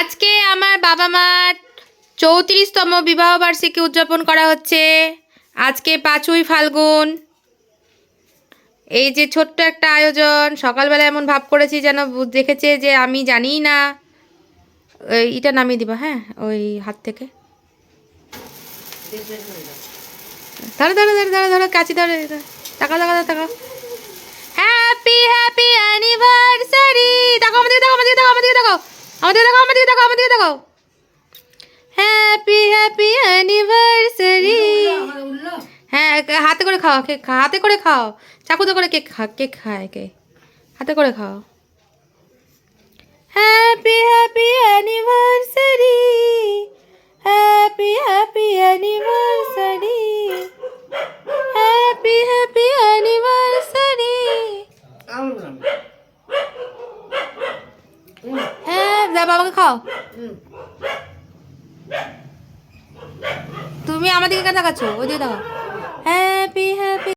আজকে আমার বাবা মার 34তম বিবাহ বার্ষিকী উদযাপন করা হচ্ছে। আজকে 5ই ফাল্গুন। এই যে ছোট্ট একটা আয়োজন, সকালবেলা এমন ভাব করেছি যেন দেখেছে যে আমি জানিই না। এটা নামিয়ে দিবা, হ্যাঁ, ওই হাত থেকে। ধরো ধরো ধরো ধরো ধরো, কাছি ধরো, টাকা টাকা টাকা। Happy happy anniversary. দেখো আমাদের, দেখো আমাদের, দেখো আমাদের, দেখো আমাদের, দেখো আমাদের, দেখো আমাদের, দেখো। Happy happy anniversary. হ্যাঁ, হাতে করে খাও, কেক খাও, হাতে করে খাও। চাকুতে করে কেক কেক খায় কে? হাতে করে খাও। Happy happy anniversary, happy happy anniversary, happy happy anniversary. হ্যাঁ, যা বাবাকে খাও। তুমি আমাদেরকে কেন দেখাচ্ছ? ওই দিয়ে দাও। Happy happy